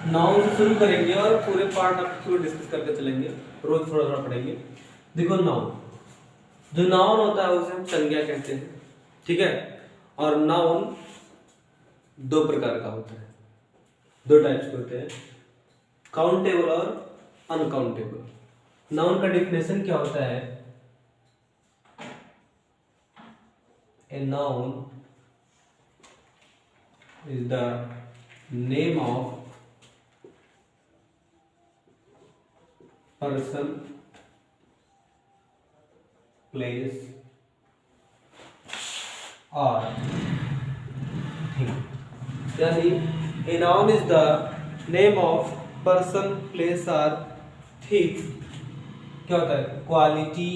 Noun से शुरू करेंगे और पूरे पार्ट आपको डिस्कस करके चलेंगे, रोज थोड़ा थोड़ा पढ़ेंगे। देखो नाउन, जो नाउन होता है उसे हम संज्ञा कहते हैं, ठीक है। और नाउन दो प्रकार का होता है, दो टाइप्स के होते हैं, काउंटेबल और अनकाउंटेबल। नाउन का डिफिनेशन क्या होता है? A noun is the name of person, place or thing। यानी a noun is the name of person, place or thing। क्या होता है? क्वालिटी,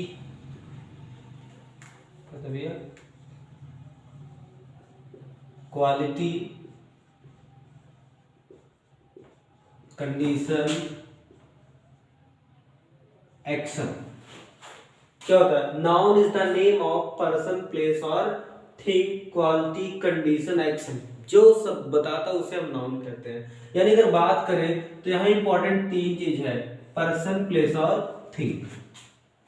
क्या भैया? Quality, condition, action. क्या होता है? Noun is the name of person, place और थिंग, क्वालिटी, कंडीशन, एक्शन। जो सब बताता है उसे हम नाउन कहते हैं। यानी अगर बात करें तो यहाँ इंपॉर्टेंट तीन चीज है, पर्सन, प्लेस और थिंग,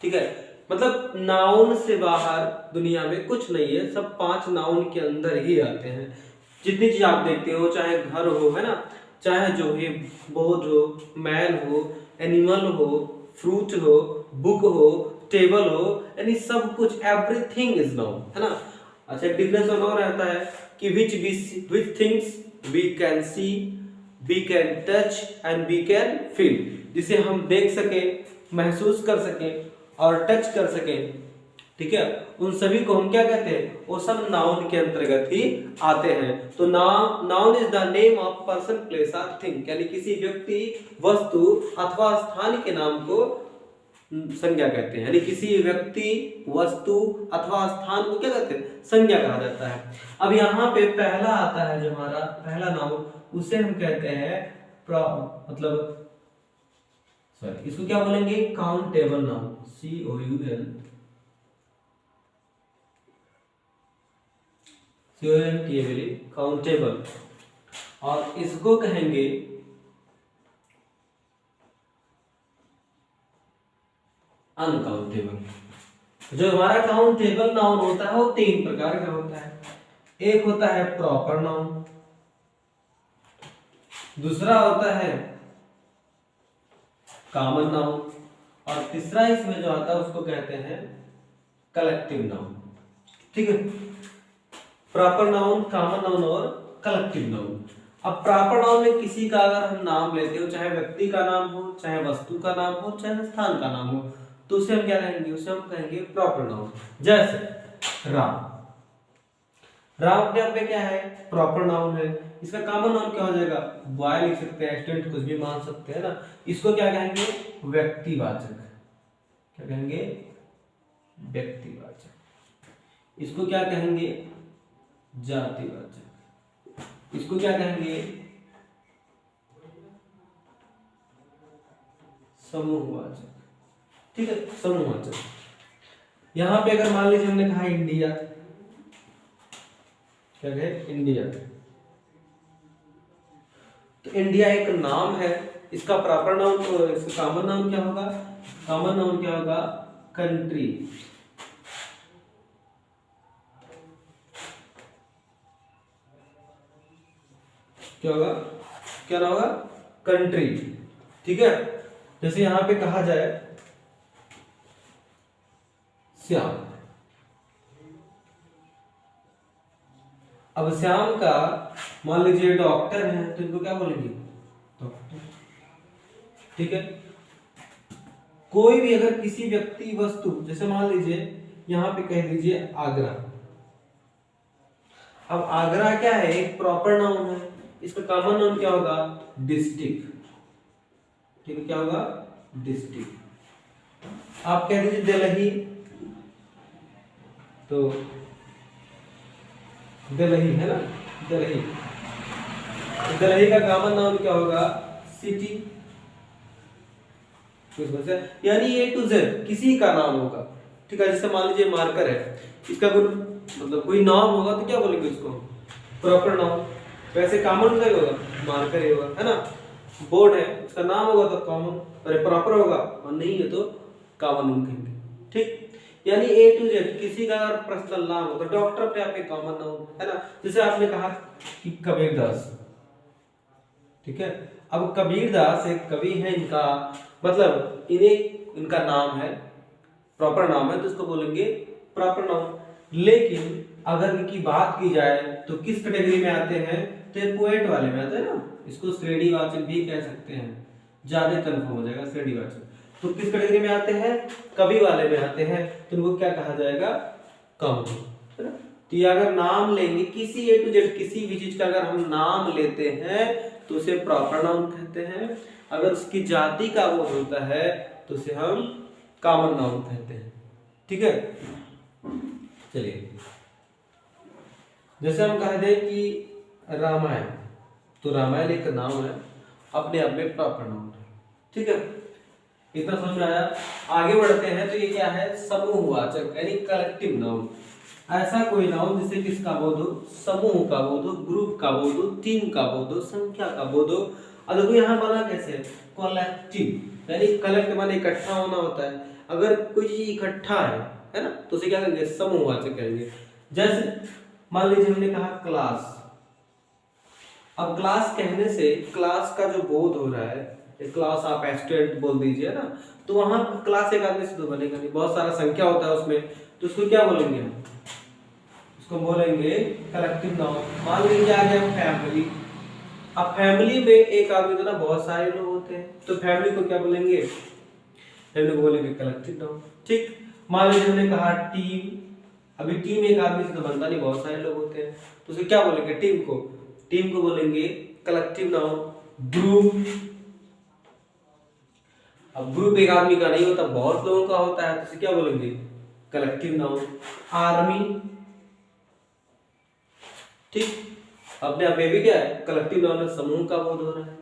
ठीक है। मतलब नाउन से बाहर दुनिया में कुछ नहीं है, सब पांच नाउन के अंदर ही आते हैं। जितनी चीज आप देखते हो, चाहे घर हो, है ना, चाहे जो है बोर्ड हो, मैन हो, एनिमल हो, फ्रूट हो, बुक हो, टेबल हो, यानी सब कुछ, एवरीथिंग इज नाउन, है ना। अच्छा, एक डिफिनेशन और रहता है कि which things we can see, we can touch and we can feel, जिसे हम देख सके, महसूस कर सके और टच कर सके, ठीक है। उन सभी को हम क्या कहते हैं? वो सब नाउन के अंतर्गत ही आते हैं। तो noun is the name of person, place और थिंग, यानी किसी व्यक्ति, वस्तु अथवा स्थान के नाम को संज्ञा कहते हैं। यानी किसी व्यक्ति, वस्तु अथवा स्थान को क्या कहते हैं? संज्ञा कहा जाता है। अब यहाँ पे पहला आता है, जो हमारा पहला नाउन, उसे हम कहते हैं मतलब सॉरी, इसको क्या बोलेंगे? Countable noun, COUN countable. और इसको कहेंगे अनकाउंटेबल। जो हमारा काउंटेबल नाउन होता है वो तीन प्रकार का होता है। एक होता है प्रॉपर नाउन, दूसरा होता है कॉमन नाउन, और तीसरा इसमें जो आता है उसको कहते हैं कलेक्टिव नाउन, ठीक है। प्रॉपर नाउन, कॉमन नाउन और कलेक्टिव नाउन। अब प्रॉपर नाउन में किसी का अगर हम नाम लेते हो, चाहे व्यक्ति का नाम हो, चाहे वस्तु का नाम हो, चाहे स्थान का नाम हो, तो उसे हम क्या कहेंगे? उसे हम कहेंगे प्रॉपर नाउन। जैसे राम, राम अपने आप में क्या है? प्रॉपर नाउन है। इसका कॉमन नाउन क्या हो जाएगा? बॉय लिख सकते हैं, स्टूडेंट कुछ भी मान सकते हैं ना। इसको क्या कहेंगे? व्यक्तिवाचक। क्या कहेंगे? व्यक्तिवाचक। इसको क्या कहेंगे? जातिवाचक। इसको क्या कहेंगे? समूहवाचक, ठीक है, समूहवाचक। यहां पे अगर मान लीजिए हमने कहा इंडिया, क्या कहे? इंडिया, तो इंडिया एक नाम है। इसका प्रॉपर नाउन, इसका कॉमन नाउन क्या होगा? कॉमन नाउन क्या होगा? कंट्री। क्या होगा? क्या ना होगा? कंट्री, ठीक है। जैसे यहां पे कहा जाए श्याम, अब श्याम का मान लीजिए डॉक्टर है, तो इनको क्या बोलेंगे? डॉक्टर, ठीक है। कोई भी अगर किसी व्यक्ति, वस्तु, जैसे मान लीजिए यहां पे कह दीजिए आगरा। अब आगरा क्या है? एक प्रॉपर नाउन है। इसका कॉमन नाउन क्या होगा? डिस्ट्रिक्ट, ठीक है। क्या होगा? डिस्ट्रिक्ट। आप कह दीजिए दिल्ली, तो दिल्ली है ना, दिल्ली। दिल्ली का कॉमन नाउन क्या होगा? सिटी। यानी A to Z किसी का नाम होगा, ठीक है। जैसे मान लीजिए मार्कर है, इसका कोई मतलब कोई नाम होगा तो क्या बोलेंगे उसको? Proper noun. वैसे कॉमन का ही होगा, मार्कर ही होगा, है ना। बोर्ड है, उसका नाम होगा तो कॉमन, अरे प्रॉपर होगा, और नहीं है तो कॉमन नाउन कहेंगे। ठीक, यानी ए टू जेड किसी का अगर पर्सनल नाम हो तो डॉक्टर अपने आप में कॉमन नाउन है ना। जैसे आपने कहा कि कबीरदास, ठीक है, अब कबीरदास एक कवि है, इनका मतलब इनका नाम है, प्रॉपर नाम है, तो उसको बोलेंगे प्रॉपर नाउन। लेकिन अगर इनकी बात की जाए तो किस कैटेगरी में आते हैं, तो ये पोएट वाले में आते हैं ना, इसको श्रेणीवाचक भी कह सकते हैं, ज्यादा कंफर्म हो जाएगा श्रेणीवाचक। तो किस कैटेगरी में आते हैं, कवि वाले में आते हैं, तो इनको क्या कहा जाएगा, कवि, है ना। तो ये अगर नाम लेंगे किसी ए टू जेड किसी भी चीज का अगर हम नाम लेते हैं तो उसे प्रॉपर नाउन कहते हैं। अगर उसकी जाति का बोध होता है तो उसे हम कॉमन नाउन कहते हैं। ठीक है, चलिए जैसे हम कह दें कि रामायण, तो रामायण एक नाम है, अपने आप में प्रॉपर नाउन है। ठीक है, इतना समझ में आया। आगे बढ़ते हैं तो ये क्या है, समूहवाचक यानी कलेक्टिव नाउन। ऐसा कोई नाउन जिससे किसका बोध हो, समूह का बोध हो, ग्रुप का बोध हो, टीम का बोध हो, संख्या का बोध हो। और देखो यहाँ बना कैसे, कलेक्टिव यानी कलेक्ट माने इकट्ठा होना होता है। अगर कोई चीज इकट्ठा है ना, तो उसे क्या कहेंगे, समूहवाचक कहेंगे। जैसे मान लीजिए हमने कहा क्लास, अब क्लास कहने से क्लास का जो बोध हो रहा है, क्लास आप स्टूडेंट बोल दीजिए ना, तो वहां क्लास एक आदमी से तो बनेगा नहीं, बहुत सारा संख्या होता है उसमें, तो उसको क्या बोलेंगे हम, उसको बोलेंगे कलेक्टिव नाउन। मान लीजिए आ गया फैमिली, अब फैमिली में एक आदमी तो ना बहुत सारे लोग होते हैं, तो फैमिली को क्या बोलेंगे, फैमिली को बोलेंगे कलेक्टिव नाउन। ठीक, मान लीजिए हमने कहा टीम, अभी टीम एक आदमी से तो बनता नहीं, बहुत सारे लोग होते हैं, तो उसे क्या बोलेंगे, टीम को बोलेंगे कलेक्टिव नाउन। ग्रुप, अब ग्रुप एक आदमी का नहीं होता, बहुत लोगों का होता है, तो उसे क्या बोलेंगे, कलेक्टिव नाउन। आर्मी, ठीक, अपने आप में भी क्या है, कलेक्टिव नाउन, समूह का बोध हो रहा है।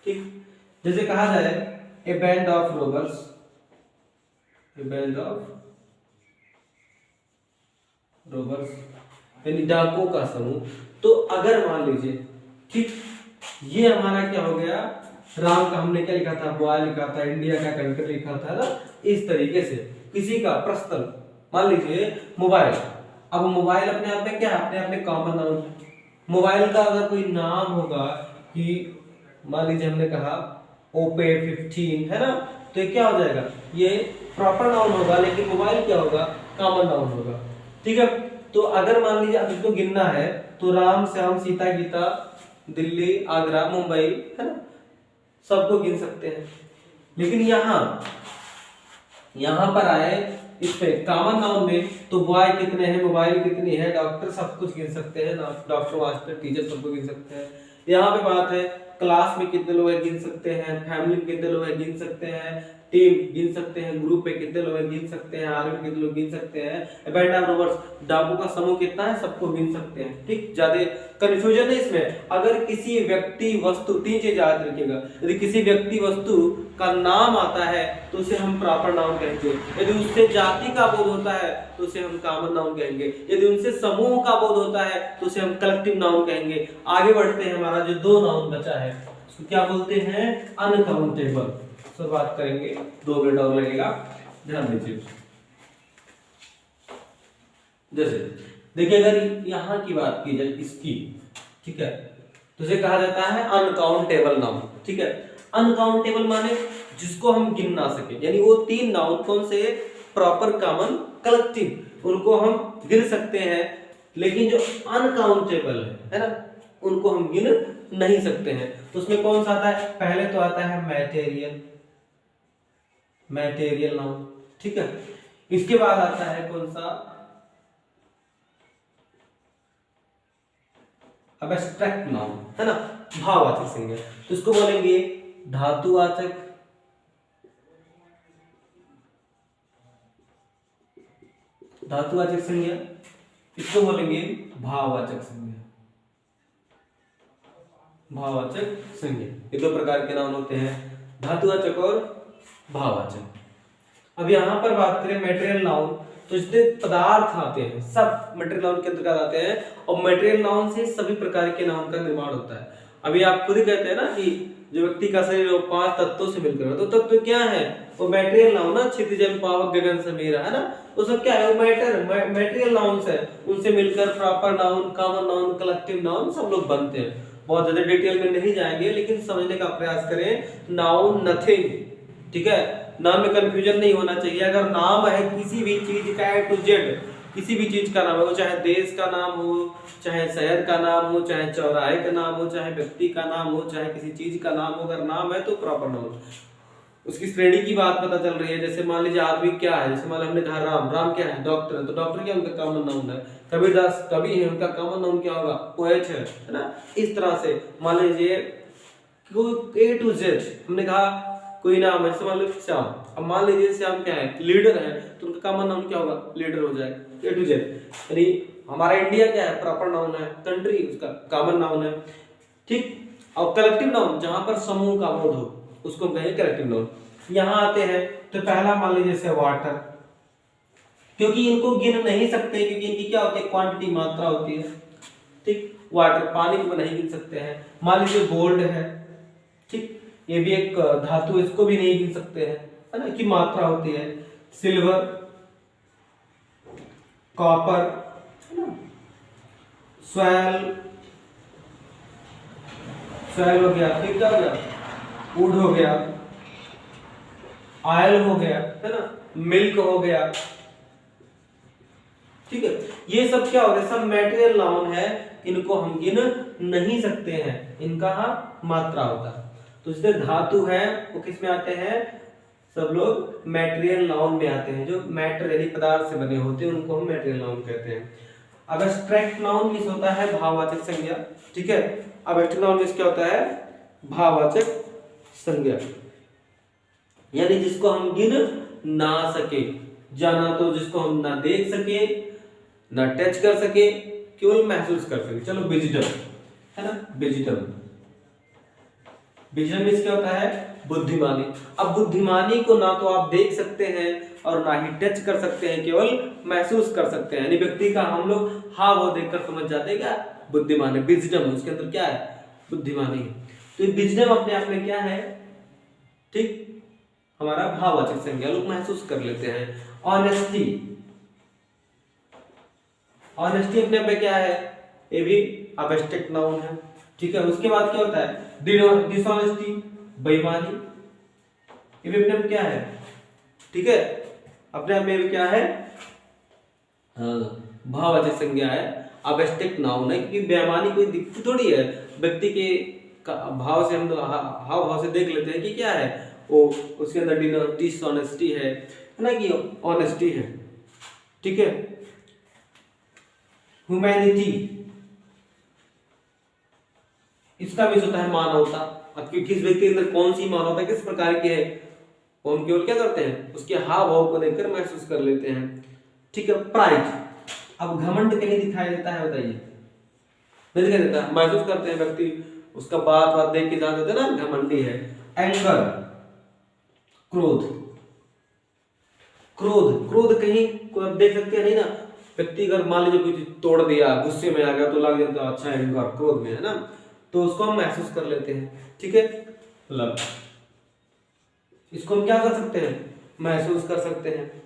ठीक, जैसे कहा जाए A band of robbers, A band of robbers यानी डाकुओं का समूह। तो अगर मान लीजिए, ठीक, ये हमारा क्या हो गया, राम का हमने क्या लिखा था, बॉय लिखा था, इंडिया का कंट्री लिखा था ना, इस तरीके से किसी का पर्सनल, मान लीजिए मोबाइल, अब मोबाइल अपने आप में क्या है, अपने आप में कॉमन नाउन है। मोबाइल का अगर कोई नाम होगा कि मान लीजिए हमने कहा ओपे 15 है ना, तो ये क्या हो जाएगा, ये प्रॉपर नाउन होगा, लेकिन मोबाइल क्या होगा, कॉमन नाउन होगा। ठीक है, तो अगर मान लीजिए अब इसको गिनना है तो राम श्याम सीता गीता दिल्ली आगरा मुंबई है ना, सबको गिन सकते हैं। लेकिन यहाँ पर आए इस पे कॉमन नाउन में, तो बॉय कितने हैं, मोबाइल कितनी है, डॉक्टर, सब कुछ गिन सकते हैं ना, डॉक्टर मास्टर टीचर सबको गिन सकते हैं। यहाँ पे बात है क्लास में कितने लोग हैं गिन सकते हैं, फैमिली में कितने लोग हैं गिन सकते हैं, टीम गिन सकते हैं, ग्रुप में कितने लोग हैं गिन सकते हैं, आर्मी में कितने लोग गिन सकते हैं, बैंड ऑफ रोबर्स डाकू का समूह कितना है, सबको गिन सकते हैं। ठीक, ज्यादा कंफ्यूजन है इसमें। अगर किसी व्यक्ति वस्तु, तीन चीज याद रखिएगा, यदि किसी व्यक्ति वस्तु का नाम आता है तो उसे हम प्रॉपर नाउन कहेंगे, यदि उससे जाति का बोध होता है तो उसे हम कॉमन नाउन कहेंगे, यदि उनसे समूह का बोध होता है तो उसे हम कलेक्टिव नाउन कहेंगे। आगे बढ़ते हैं, हमारा जो दो नाउन बचा है उसको क्या बोलते हैं, अनकाउंटेबल। शुरुआत करेंगे, 2 मिनट और लगेगा, ध्यान दीजिए। जैसे देखिए अगर यहाँ की बात की जाए इसकी, ठीक है, तो इसे कहा जाता है अनकाउंटेबल नाउन। ठीक है, अनकाउंटेबल माने जिसको हम गिन ना सके, यानी वो 3 नाउन कौन से, प्रॉपर कॉमन कलेक्टिव, उनको हम गिन सकते हैं, लेकिन जो अनकाउंटेबल है ना, उनको हम गिन नहीं सकते हैं। तो उसमें कौन सा आता है, पहले तो आता है मैटेरियल नाउन। ठीक है, इसके बाद आता है कौन सा, एब्स्ट्रैक्ट नाउन है ना, भाववाचक संज्ञा, तो इसको बोलेंगे धातुवाचक, संज्ञा, इसको बोलेंगे भाववाचक संज्ञा, ये 2 प्रकार के नाउन होते हैं, धातुवाचक और भाववाचक। अब यहाँ पर बात करें मटेरियल नाउन, तो जितने पदार्थ आते हैं सब मटेरियल नाउन के अंतर्गत आते हैं, और मटेरियल नाउन से सभी प्रकार के नाउन का निर्माण होता है। अभी आप खुद ही कहते हैं ना कि जो व्यक्ति का शरीर वो 5 तत्वों से मिलकर है। तो तत्व क्या है? वो मटेरियल नाउन ना, क्षितिज जल पावक गगन समीरा, है ना, वो सब क्या है? वो मटेरियल नाउन्स है, उनसे मिलकर proper noun, common noun, collective noun सब लोग बनते हैं। बहुत ज्यादा डिटेल में नहीं जाएंगे, लेकिन समझने का प्रयास करें। नाउन नथिंग, ठीक है, नाम में कंफ्यूजन नहीं होना चाहिए। अगर नाम है किसी भी चीज का A to Z, किसी भी चीज का नाम है, वो चाहे देश का नाम हो, चाहे शहर का नाम हो, चाहे चौराहे का नाम हो, चाहे व्यक्ति का नाम हो, चाहे किसी चीज का नाम हो, अगर नाम है तो प्रॉपर नाउन। उसकी श्रेणी की बात पता चल रही है। जैसे मान लीजिए आदमी क्या है, जैसे मान लीजिए हमने कहा राम, राम क्या है? डॉक्टर है, तो डॉक्टर क्या उनका कॉमन नाउन है। कबीरदास कवि है, उनका कॉमन नाउन क्या होगा? पोएट है ना। इस तरह से मान लीजिए A to Z हमने कहा कोई नाम है, जैसे मान लो श्याम, अब मान लीजिए श्याम क्या है? लीडर है, तो उनका कॉमन नाउन क्या होगा? लीडर हो जाएगा, A to Z। यानी हमारा इंडिया क्या है? प्रॉपर नाउन है, कंट्री उसका कॉमन नाउन है, ठीक। और कलेक्टिव नाउन जहां पर समूह का बोध हो उसको कहेंगे कलेक्टिव नाउन। यहां आते हैं तो पहला मान लीजिए जैसे वाटर, क्योंकि इनको गिन नहीं सकते, क्योंकि इनकी क्या होती है? क्वांटिटी, मात्रा होती है, ठीक। वाटर, पानी को नहीं गिन सकते हैं। मान लीजिए गोल्ड है, ठीक, ये भी एक धातु, इसको भी नहीं गिन सकते हैं, है ना, की मात्रा होती है। सिल्वर, कॉपर, है ना, स्वैल हो गया, फिर क्या हो गया? वुड हो गया, ऑयल हो गया, है ना, मिल्क हो गया, ठीक है। ये सब क्या हो गया? सब मटेरियल नाउन है, इनको हम गिन नहीं सकते हैं, इनका मात्रा होता है। तो जितने धातु है वो किस में आते हैं? सब लोग मटेरियल नाउन में आते हैं। जो मैटर यानी पदार्थ से बने होते हैं उनको हम मटेरियल नाउन कहते हैं। अब एब्स्ट्रैक्ट नाउन किस होता है? भाववाचक संज्ञा, ठीक है। अब एब्स्ट्रैक्ट नाउन किस क्या होता है? भाववाचक संज्ञा, यानी जिसको हम गिन ना सके, जाना तो जिसको हम ना देख सके, ना टच कर सके, केवल महसूस कर सके। चलो विजिडम, है ना, विजिडम, विजडम मींस क्या होता है? बुद्धिमानी। अब बुद्धिमानी को ना तो आप देख सकते हैं और ना ही टच कर सकते हैं, केवल महसूस कर सकते हैं। यानी व्यक्ति का हम लोग हाव देखकर समझ जाते हैं क्या बुद्धिमान है। विजडम उसके अंदर क्या है? बुद्धिमानी। तो ये विजडम अपने आप में क्या है? ठीक, हमारा भाववाचक संज्ञा, लोग महसूस कर लेते हैं। ऑनेस्टी, ऑनेस्टी अपने आप में क्या है? ये भी एब्स्ट्रैक्ट नाउन है, ठीक है। उसके बाद क्या होता है? डिसऑनेस्टी, बेईमानी, ये भी अपने आप क्या है? ठीक है, अपने आप में क्या है? भाववाचक संज्ञा है, एब्स्ट्रैक्ट नाउन है, क्योंकि बेईमानी कोई दिक्कत थोड़ी है। व्यक्ति के भाव से हम हाव भाव से देख लेते हैं कि क्या है वो, उसके अंदर डिसऑनेस्टी है ना, कि ऑनेस्टी है, ठीक है। ह्यूमैनिटी, इसका भी होता है मानवता। अब किस व्यक्ति के अंदर कौन सी मानवता किस प्रकार की है, वो हम केवल क्या करते हैं? उसके हाव भाव को देखकर महसूस कर लेते हैं, ठीक है। प्राइड, अब घमंड कहीं दिखाई देता है? बताइए, नहीं दिखाई देता, महसूस करते हैं व्यक्ति, उसका बात देख के जान देते हैं ना घमंडी है। एंगर, क्रोध, क्रोध, क्रोध कहीं को आप देख सकते हैं नहीं ना। व्यक्ति अगर मान लीजिए कुछ तोड़ दिया, गुस्से में आ गया, तो लग जाता है अच्छा एंगर, क्रोध में है ना, तो उसको हम महसूस कर लेते हैं, ठीक है। लव, इसको हम क्या कर सकते हैं? महसूस कर सकते हैं,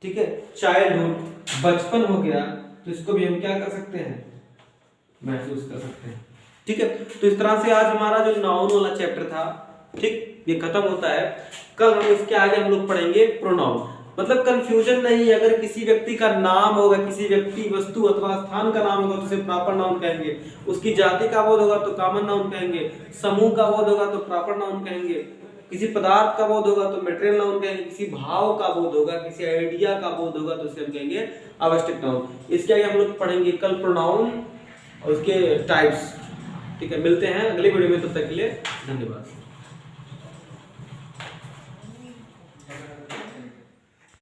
ठीक है। चाइल्डहुड, बचपन हो गया, तो इसको भी हम क्या कर सकते हैं? महसूस कर सकते हैं, ठीक है। तो इस तरह से आज हमारा जो नाउन वाला चैप्टर था, ठीक, ये खत्म होता है। कल हम इसके आगे हम लोग पढ़ेंगे प्रोनाउन। मतलब कंफ्यूजन नहीं, अगर किसी व्यक्ति का नाम होगा, किसी व्यक्ति, वस्तु अथवा स्थान का नाम होगा तो उसे प्रॉपर नाउन कहेंगे। उसकी जाति का बोध होगा तो कॉमन नाउन कहेंगे। समूह का बोध होगा तो प्रॉपर नाउन कहेंगे। किसी पदार्थ का बोध होगा तो मटेरियल नाउन कहेंगे। किसी भाव का बोध होगा, किसी आइडिया का बोध होगा तो उसे हम कहेंगे एब्स्ट्रैक्ट नाउन। इसके आगे हम लोग पढ़ेंगे कल प्रोनाउन और उसके टाइप्स, ठीक है। मिलते हैं अगले वीडियो में, तब तक के लिए धन्यवाद।